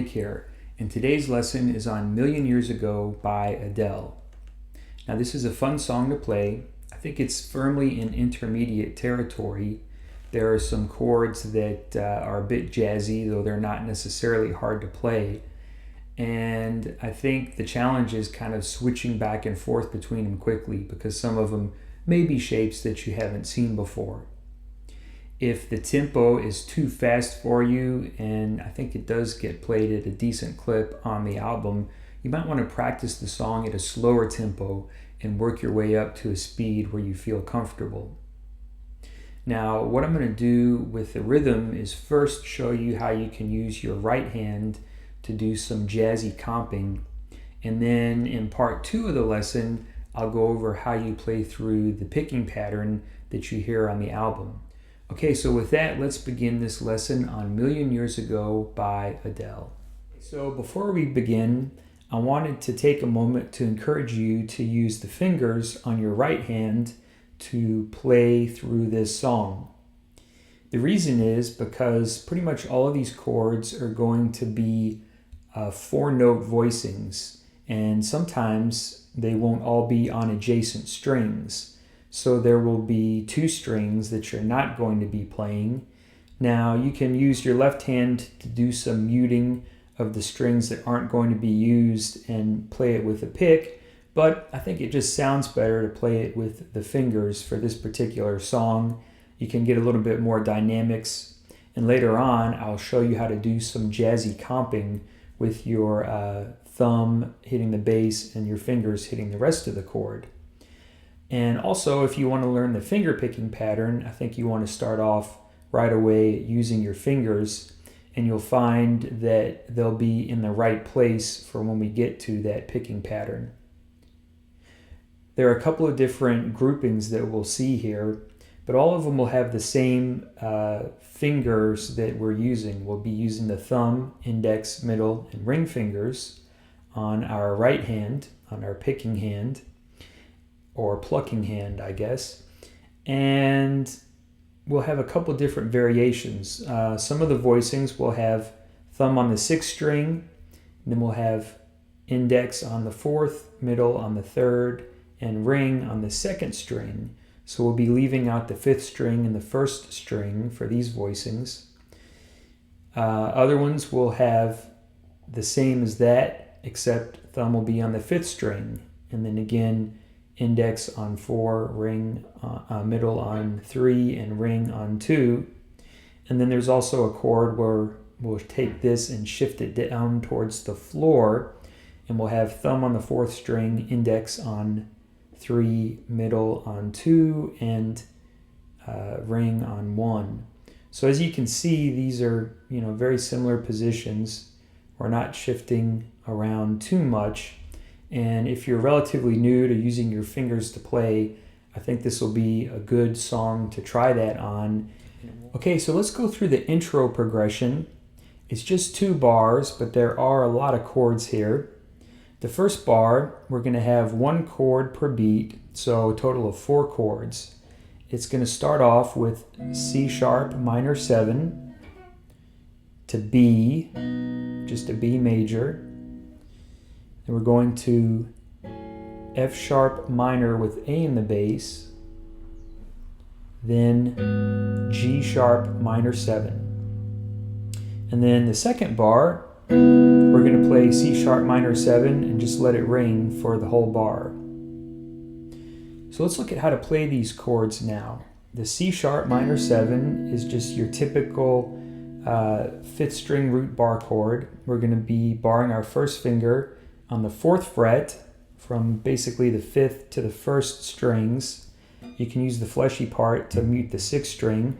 Nick here, and today's lesson is on Million Years Ago by Adele. Now this is a fun song to play. I think it's firmly in intermediate territory. There are some chords that are a bit jazzy, though they're not necessarily hard to play. And I think the challenge is kind of switching back and forth between them quickly, because some of them may be shapes that you haven't seen before. If the tempo is too fast for you, and I think it does get played at a decent clip on the album, you might want to practice the song at a slower tempo and work your way up to a speed where you feel comfortable. Now, what I'm going to do with the rhythm is first show you how you can use your right hand to do some jazzy comping, and then in part 2 of the lesson, I'll go over how you play through the picking pattern that you hear on the album. Okay, so with that, let's begin this lesson on Million Years Ago by Adele. So before we begin, I wanted to take a moment to encourage you to use the fingers on your right hand to play through this song. The reason is because pretty much all of these chords are going to be 4-note voicings, and sometimes they won't all be on adjacent strings. So there will be 2 strings that you're not going to be playing. Now you can use your left hand to do some muting of the strings that aren't going to be used and play it with a pick, but I think it just sounds better to play it with the fingers for this particular song. You can get a little bit more dynamics, and later on I'll show you how to do some jazzy comping with your thumb hitting the bass and your fingers hitting the rest of the chord. And also, if you want to learn the finger picking pattern, I think you want to start off right away using your fingers, and you'll find that they'll be in the right place for when we get to that picking pattern. There are a couple of different groupings that we'll see here, but all of them will have the same fingers that we're using. We'll be using the thumb, index, middle, and ring fingers on our right hand, on our picking hand, or plucking hand, I guess. And we'll have a couple different variations. Some of the voicings will have thumb on the 6th string, and then we'll have index on the 4th, middle on the 3rd, and ring on the 2nd string. So we'll be leaving out the 5th string and the 1st string for these voicings. Other ones will have the same as that, except thumb will be on the 5th string, and then again index on 4, ring middle on 3, and ring on 2. And then there's also a chord where we'll take this and shift it down towards the floor, and we'll have thumb on the 4th string, index on 3, middle on 2, and ring on 1. So as you can see, these are very similar positions. We're not shifting around too much. And if you're relatively new to using your fingers to play, I think this will be a good song to try that on. Okay, so let's go through the intro progression. It's just 2 bars, but there are a lot of chords here. The first bar, we're going to have 1 chord per beat, so a total of 4 chords. It's going to start off with C sharp minor 7 to B, just a B major. And we're going to F sharp minor with A in the bass, then G sharp minor 7. And then the second bar, we're going to play C sharp minor 7 and just let it ring for the whole bar. So let's look at how to play these chords now. The C sharp minor 7 is just your typical 5th string root bar chord. We're going to be barring our first finger on the 4th fret from basically the 5th to the 1st strings. You can use the fleshy part to mute the 6th string.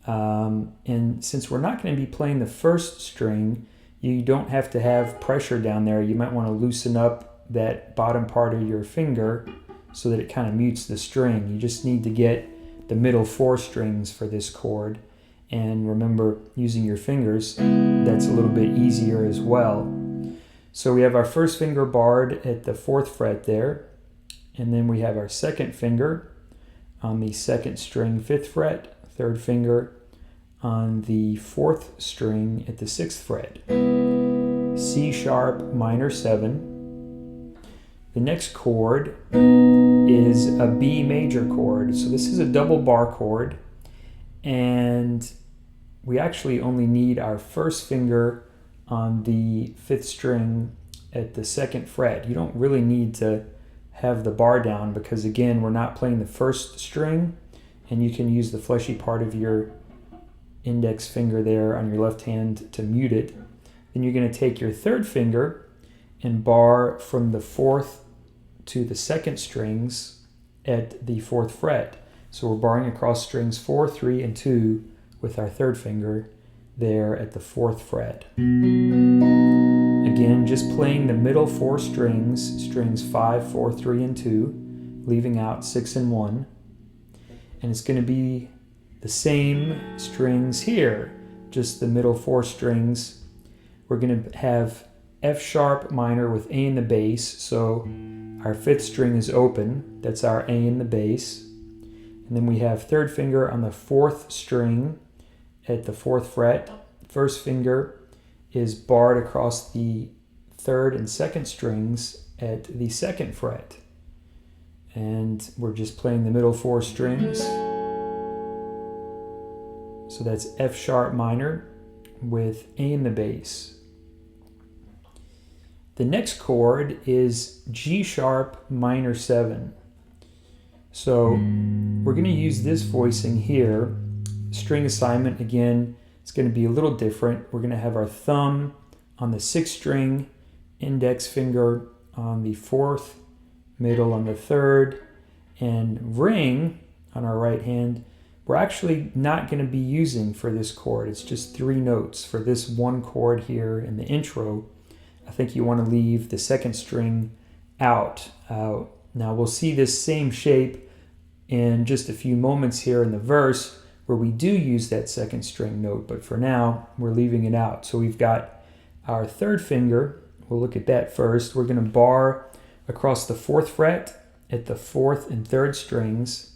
And since we're not going to be playing the 1st string, you don't have to have pressure down there. You might want to loosen up that bottom part of your finger so that it kind of mutes the string. You just need to get the middle 4 strings for this chord. And remember, using your fingers, that's a little bit easier as well. So we have our first finger barred at the 4th fret there, and then we have our second finger on the 2nd string 5th fret, 3rd finger on the 4th string at the 6th fret. C sharp minor 7. The next chord is a B major chord. So this is a double bar chord, and we actually only need our first finger on the 5th string at the 2nd fret. You don't really need to have the bar down because, again, we're not playing the 1st string, and you can use the fleshy part of your index finger there on your left hand to mute it. Then you're going to take your 3rd finger and bar from the 4th to the 2nd strings at the 4th fret. So we're barring across strings 4, 3, and 2 with our 3rd finger there at the 4th fret. Again, just playing the middle 4 strings, strings 5, 4, 3, and 2, leaving out 6 and 1. And it's going to be the same strings here, just the middle 4 strings. We're going to have F sharp minor with A in the bass, so our 5th string is open. That's our A in the bass. And then we have 3rd finger on the 4th string at the 4th fret. 1st finger is barred across the 3rd and 2nd strings at the 2nd fret. And we're just playing the middle 4 strings. So that's F sharp minor with A in the bass. The next chord is G sharp minor 7. So we're going to use this voicing here. String assignment, again, it's going to be a little different. We're going to have our thumb on the 6th string, index finger on the 4th, middle on the 3rd, and ring on our right hand. We're actually not going to be using for this chord. It's just 3 notes for this one chord here in the intro. I think you want to leave the 2nd string out. Now we'll see this same shape in just a few moments here in the verse where we do use that 2nd string note, but for now we're leaving it out. So we've got our 3rd finger. We'll look at that first. We're going to bar across the 4th fret at the 4th and 3rd strings.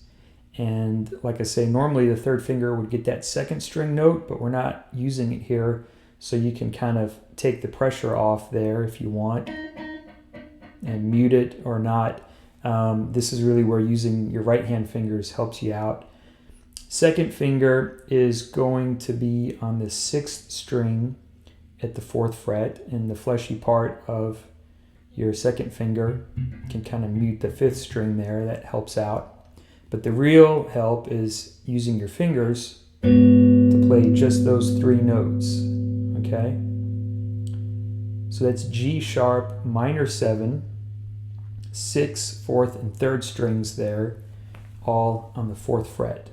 And like I say, normally the 3rd finger would get that 2nd string note, but we're not using it here. So you can kind of take the pressure off there if you want and mute it or not. This is really where using your right hand fingers helps you out. 2nd finger is going to be on the 6th string at the 4th fret, and the fleshy part of your 2nd finger can kind of mute the 5th string there. That helps out. But the real help is using your fingers to play just those 3 notes. Okay? So that's G sharp minor 7, 6th, 4th, and 3rd strings there, all on the 4th fret.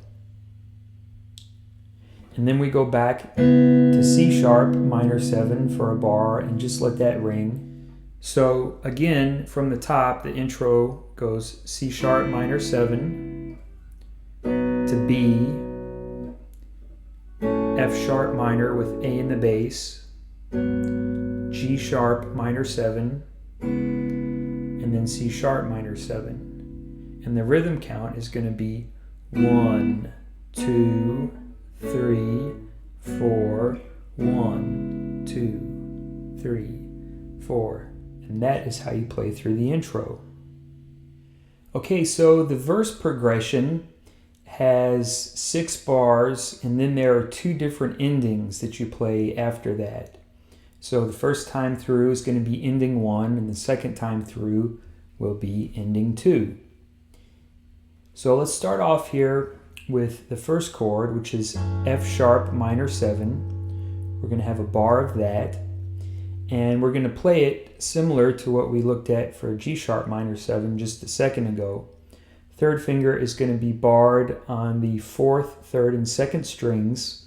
And then we go back to C sharp minor 7 for a bar and just let that ring. So again, from the top, the intro goes C sharp minor 7 to B, F sharp minor with A in the bass, G sharp minor 7, and then C sharp minor 7. And the rhythm count is going to be 1, 2, 3, 4, 1, 2, 3, 4. And that is how you play through the intro. Okay, so the verse progression has 6 bars, and then there are 2 different endings that you play after that. So the first time through is going to be ending 1, and the second time through will be ending 2. So let's start off here with the first chord, which is F sharp minor 7. We're going to have a bar of that, and we're going to play it similar to what we looked at for G sharp minor 7 just a second ago. 3rd finger is going to be barred on the 4th, 3rd, and 2nd strings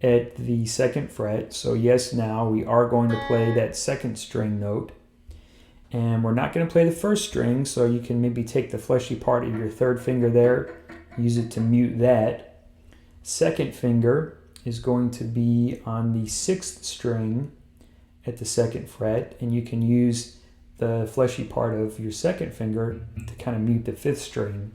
at the 2nd fret. So yes, now we are going to play that 2nd string note. And we're not going to play the 1st string, so you can maybe take the fleshy part of your 3rd finger there, use it to mute that. 2nd finger is going to be on the 6th string at the 2nd fret, and you can use the fleshy part of your 2nd finger to kind of mute the 5th string.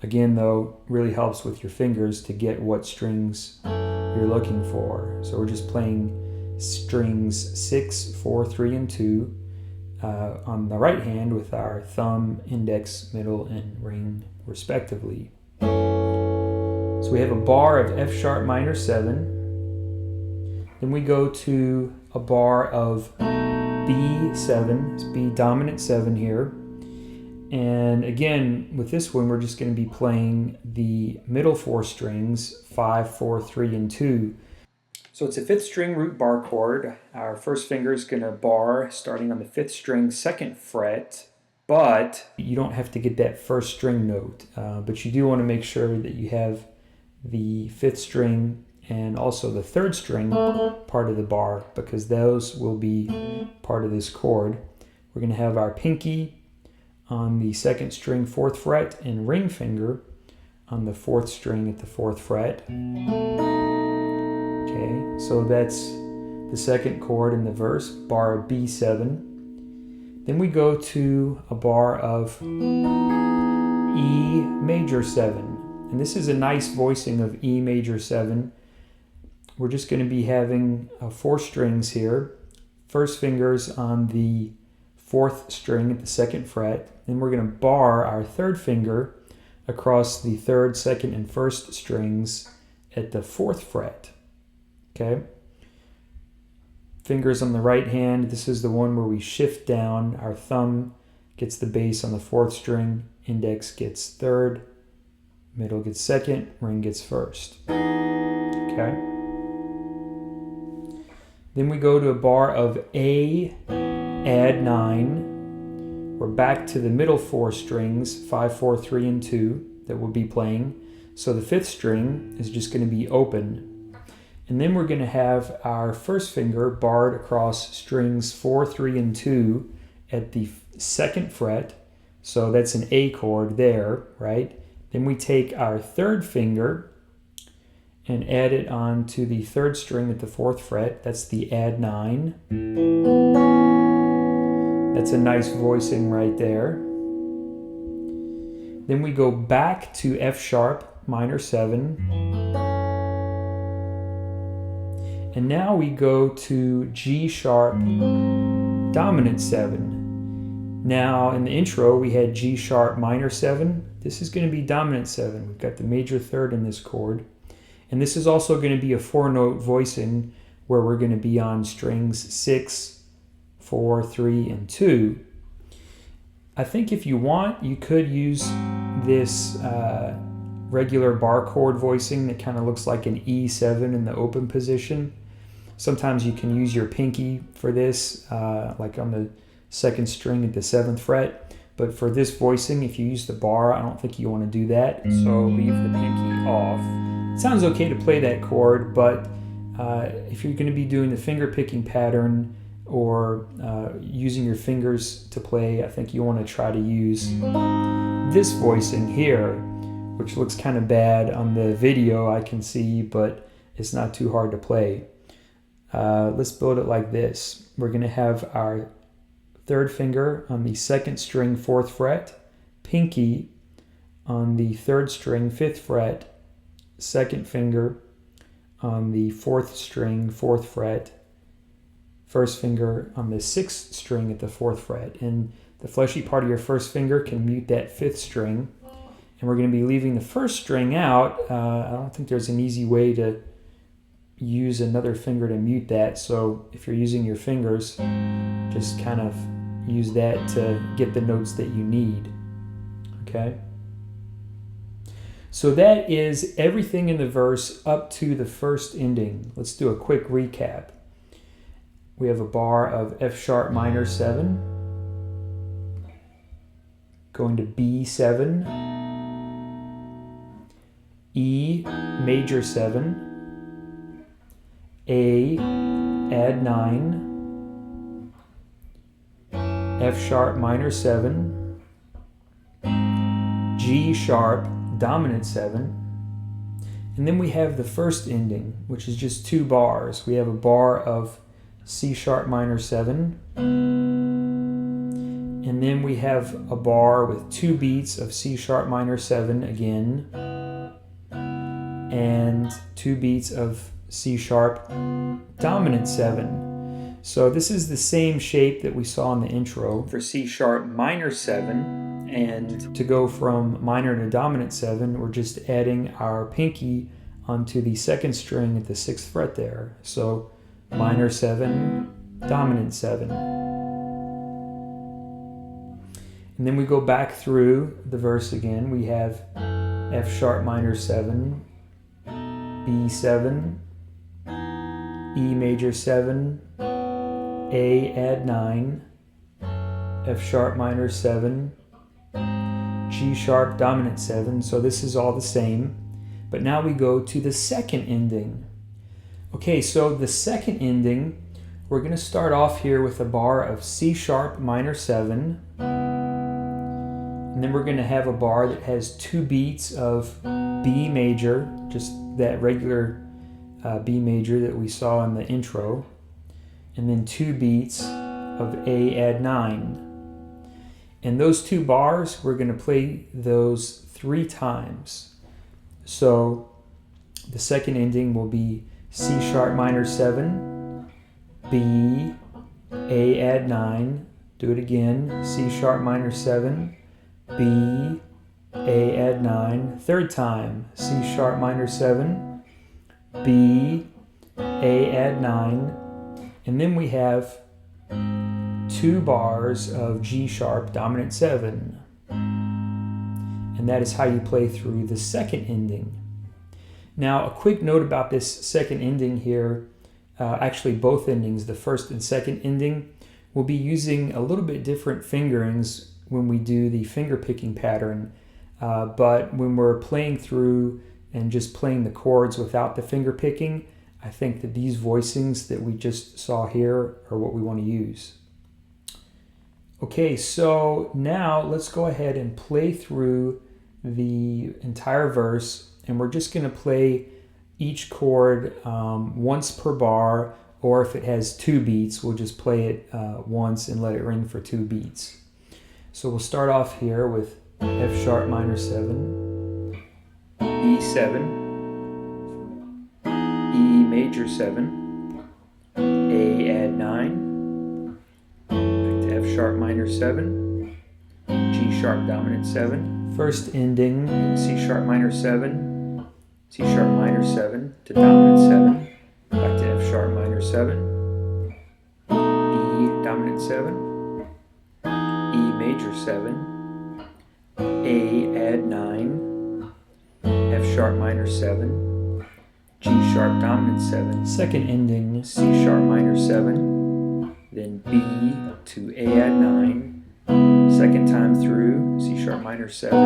Again, though, really helps with your fingers to get what strings you're looking for. So we're just playing strings 6, 4, 3, and 2 on the right hand with our thumb, index, middle, and ring respectively. So we have a bar of F sharp minor 7. Then we go to a bar of B7, it's B dominant 7 here. And again, with this one, we're just going to be playing the middle 4 strings, 5, 4, 3, and 2. So it's a 5th string root bar chord. Our first finger is going to bar starting on the 5th string, 2nd fret, but you don't have to get that first string note. But you do want to make sure that you have the 5th string and also the 3rd string part of the bar, because those will be part of this chord. We're going to have our pinky on the 2nd string, 4th fret, and ring finger on the 4th string at the 4th fret. Okay, so that's the 2nd chord in the verse, bar of B7. Then we go to a bar of E major 7. And this is a nice voicing of E major 7. We're just going to be having 4 strings here. First finger's on the 4th string at the 2nd fret. Then we're going to bar our 3rd finger across the 3rd, 2nd, and 1st strings at the 4th fret. Okay. Fingers on the right hand. This is the one where we shift down. Our thumb gets the bass on the 4th string. Index gets 3rd. Middle gets 2nd. Ring gets 1st. Okay. Then we go to a bar of A add 9. We're back to the middle 4 strings, 5, 4, 3, and 2 that we'll be playing. So the 5th string is just going to be open. And then we're going to have our first finger barred across strings 4, 3, and 2 at the 2nd fret. So that's an A chord there, right? Then we take our 3rd finger and add it on to the 3rd string at the 4th fret. That's the add 9. That's a nice voicing right there. Then we go back to F sharp minor 7. And now we go to G sharp dominant 7. Now in the intro we had G sharp minor 7. This is going to be dominant 7. We've got the major 3rd in this chord. And this is also going to be a 4-note voicing where we're going to be on strings 6, 4, 3, and 2. I think if you want, you could use this regular bar chord voicing that kind of looks like an E7 in the open position. Sometimes you can use your pinky for this, like on the 2nd string at the 7th fret. But for this voicing, if you use the bar, I don't think you want to do that. So leave the pinky off. It sounds okay to play that chord, but if you're going to be doing the finger picking pattern or using your fingers to play, I think you want to try to use this voicing here, which looks kind of bad on the video, I can see, but it's not too hard to play. Let's build it like this. We're going to have our 3rd finger on the 2nd string, 4th fret, pinky on the 3rd string, 5th fret, 2nd finger on the 4th string, 4th fret, 1st finger on the 6th string at the 4th fret. And the fleshy part of your 1st finger can mute that 5th string. And we're going to be leaving the 1st string out. I don't think there's an easy way to use another finger to mute that. So if you're using your fingers, just kind of use that to get the notes that you need. Okay? So that is everything in the verse up to the 1st ending. Let's do a quick recap. We have a bar of F sharp minor 7, going to B7, E major 7, A add 9, F sharp minor 7, G sharp dominant 7, and then we have the 1st ending, which is just 2 bars. We have a bar of C sharp minor 7, and then we have a bar with 2 beats of C sharp minor 7 again, and 2 beats of C sharp, dominant 7. So this is the same shape that we saw in the intro for C sharp minor 7. And to go from minor to dominant 7, we're just adding our pinky onto the second string at the 6th fret there. So minor 7, dominant 7. And then we go back through the verse again. We have F sharp minor 7, B7, E major 7, A add 9, F sharp minor 7, G sharp dominant 7. So this is all the same. But now we go to the second ending. Okay, so the second ending, we're going to start off here with a bar of C sharp minor 7. And then we're going to have a bar that has 2 beats of B major, just that regular B major that we saw in the intro. And then 2 beats of A add 9. And those 2 bars, we're going to play those 3 times. So the second ending will be C sharp minor 7, B, A add 9. Do it again. C sharp minor 7, B, A add 9. Third time, C sharp minor 7, B, A add 9. And then we have 2 bars of G sharp dominant 7. And that is how you play through the second ending. Now, a quick note about this second ending here, actually both endings, the first and second ending, we'll be using a little bit different fingerings when we do the finger picking pattern. But when we're playing through and just playing the chords without the finger picking, I think that these voicings that we just saw here are what we want to use. Okay, so now let's go ahead and play through the entire verse, and we're just going to play each chord once per bar, or if it has 2 beats, we'll just play it once and let it ring for 2 beats. So we'll start off here with F sharp minor 7, B7, E major 7, A add 9, back to F sharp minor 7, G sharp dominant 7. First ending, C sharp minor 7, C sharp minor 7 to dominant 7, back to F sharp minor 7, E dominant 7, E major 7, A add 9, F sharp minor 7, G sharp dominant 7. Second ending, C sharp minor 7, then B to A add 9. Second time through, C sharp minor 7, B,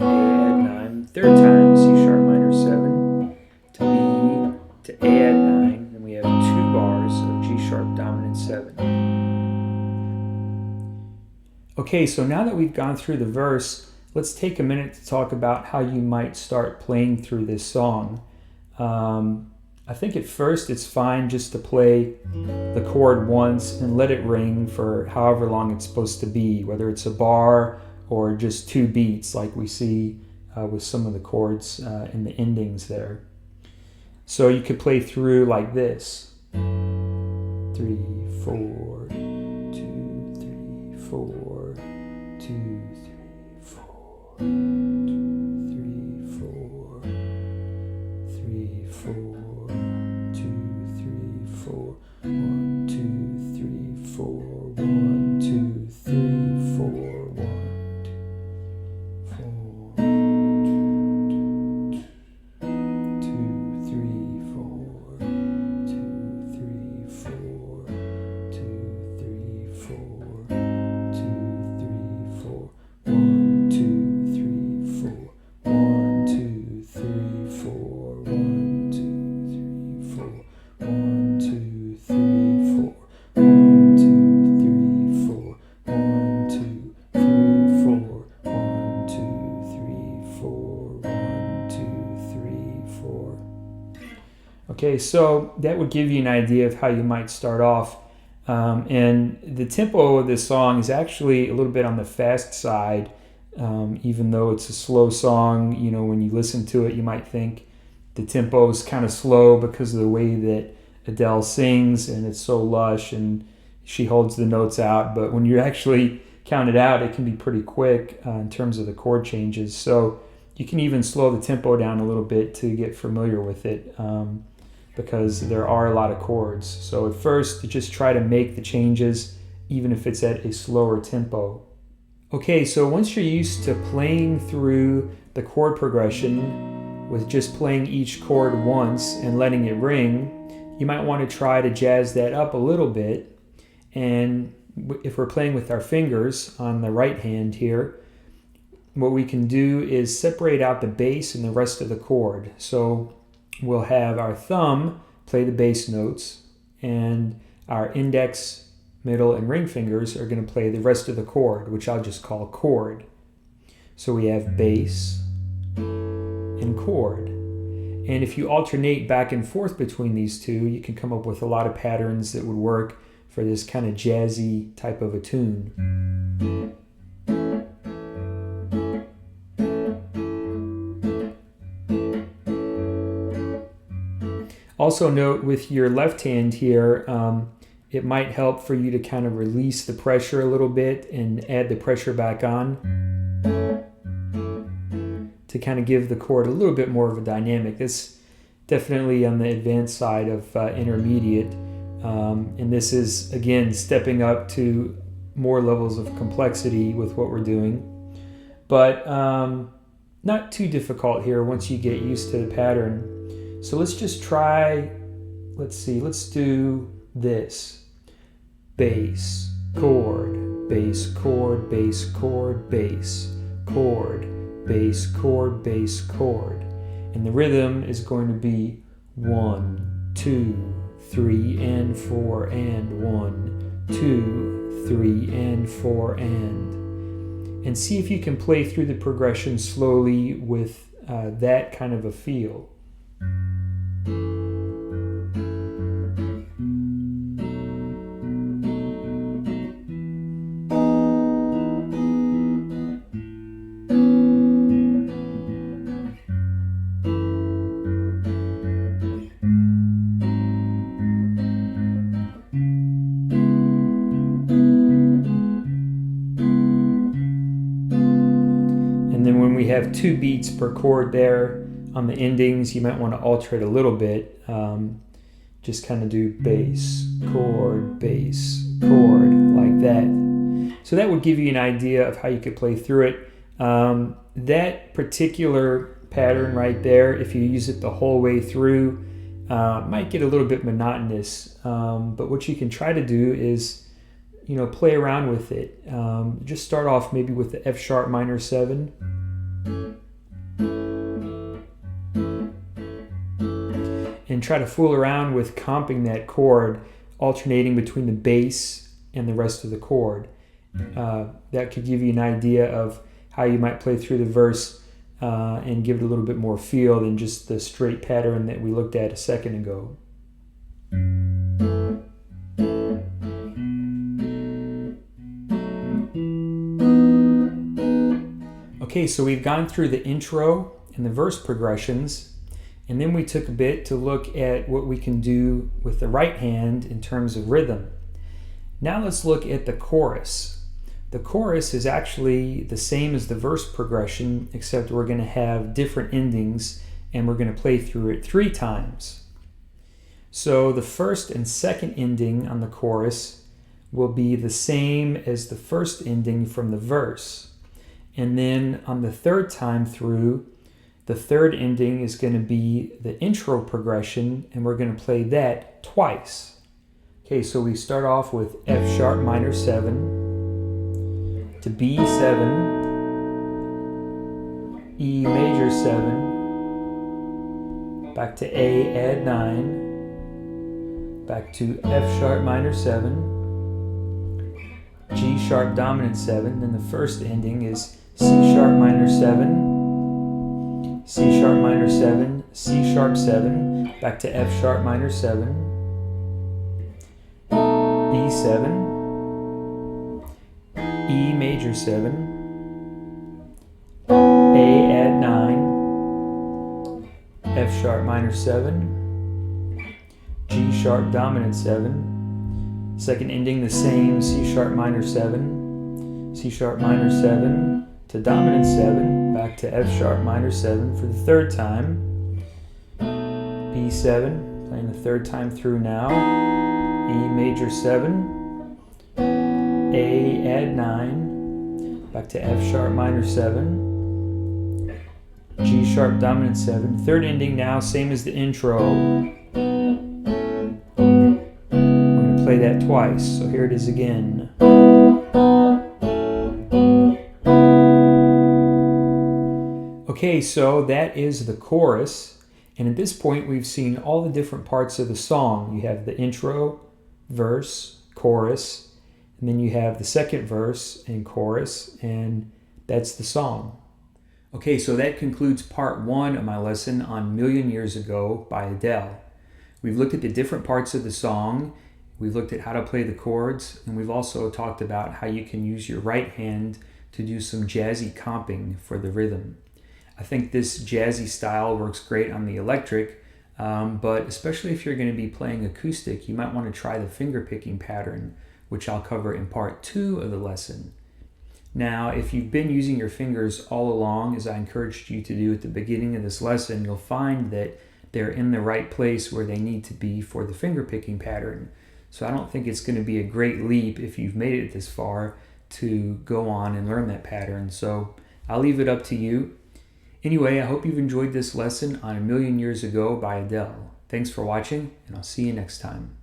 A add 9. Third time, C sharp minor 7 to B to A add 9. Then we have 2 bars of G sharp dominant 7. Okay, so now that we've gone through the verse, let's take a minute to talk about how you might start playing through this song. I think at first it's fine just to play the chord once and let it ring for however long it's supposed to be, whether it's a bar or just 2 beats like we see with some of the chords in the endings there. So you could play through like this. 3, 4, 2, 3, 4, 2, 3, 4, 2, 3, 4, 3, 4, 2, 3, 4, 1, 2, 3, 4, 1, 2, 3, 4, 1, Okay, so that would give you an idea of how you might start off. And the tempo of this song is actually a little bit on the fast side, even though it's a slow song. You know, when you listen to it, you might think the tempo is kind of slow because of the way that Adele sings, and it's so lush and she holds the notes out. But when you actually count it out, it can be pretty quick in terms of the chord changes. So you can even slow the tempo down a little bit to get familiar with it, because there are a lot of chords. So at first, you just try to make the changes even if it's at a slower tempo. Okay, so once you're used to playing through the chord progression with just playing each chord once and letting it ring, you might want to try to jazz that up a little bit. And if we're playing with our fingers on the right hand here, what we can do is separate out the bass and the rest of the chord. So we'll have our thumb play the bass notes, and our index, middle, and ring fingers are going to play the rest of the chord, which I'll just call chord. So we have bass and chord. And if you alternate back and forth between these two, you can come up with a lot of patterns that would work for this kind of jazzy type of a tune. Also note with your left hand here, it might help for you to kind of release the pressure a little bit and add the pressure back on to kind of give the chord a little bit more of a dynamic. This definitely on the advanced side of intermediate, and this is again stepping up to more levels of complexity with what we're doing, but not too difficult here once you get used to the pattern. So let's just try, let's do this. Bass, chord, bass, chord, bass, chord, bass, chord, bass, chord, bass, chord. And the rhythm is going to be 1, 2, 3, and 4, and 1, 2, 3, and 4, and see if you can play through the progression slowly with that kind of a feel. And then when we have 2 beats per chord there on the endings, you might want to alter it a little bit. Just kind of do bass, chord, like that. So that would give you an idea of how you could play through it. That particular pattern right there, if you use it the whole way through, might get a little bit monotonous. But what you can try to do is, play around with it. Just start off maybe with the F sharp minor 7. And try to fool around with comping that chord, alternating between the bass and the rest of the chord. That could give you an idea of how you might play through the verse and give it a little bit more feel than just the straight pattern that we looked at a second ago. Okay, so we've gone through the intro and the verse progressions, and then we took a bit to look at what we can do with the right hand in terms of rhythm. Now let's look at the chorus. The chorus is actually the same as the verse progression, except we're going to have different endings, and we're going to play through it 3 times. So the first and second ending on the chorus will be the same as the first ending from the verse. And then on the third time through, the third ending is going to be the intro progression, and we're going to play that twice. Okay, so we start off with F sharp minor 7 to B7, E major 7, back to A add 9, back to F sharp minor 7, G sharp dominant 7, then the first ending is C sharp minor 7, C sharp minor 7, C sharp 7, back to F sharp minor 7, B7, E major 7, A add 9, F sharp minor 7, G sharp dominant 7, second ending the same, C sharp minor 7, C sharp minor 7 to dominant 7, back to F sharp minor 7 for the third time, B7, playing the third time through now, E major 7, A add 9, back to F sharp minor 7, G sharp dominant 7, third ending now, same as the intro. We're going to play that twice, so here it is again. Okay, so that is the chorus, and at this point we've seen all the different parts of the song. You have the intro, verse, chorus, and then you have the second verse and chorus, and that's the song. Okay, so that concludes part 1 of my lesson on Million Years Ago by Adele. We've looked at the different parts of the song, we've looked at how to play the chords, and we've also talked about how you can use your right hand to do some jazzy comping for the rhythm. I think this jazzy style works great on the electric, but especially if you're going to be playing acoustic, you might want to try the finger picking pattern, which I'll cover in part 2 of the lesson. Now, if you've been using your fingers all along, as I encouraged you to do at the beginning of this lesson, you'll find that they're in the right place where they need to be for the finger picking pattern. So I don't think it's going to be a great leap if you've made it this far to go on and learn that pattern. So I'll leave it up to you. Anyway, I hope you've enjoyed this lesson on A Million Years Ago by Adele. Thanks for watching, and I'll see you next time.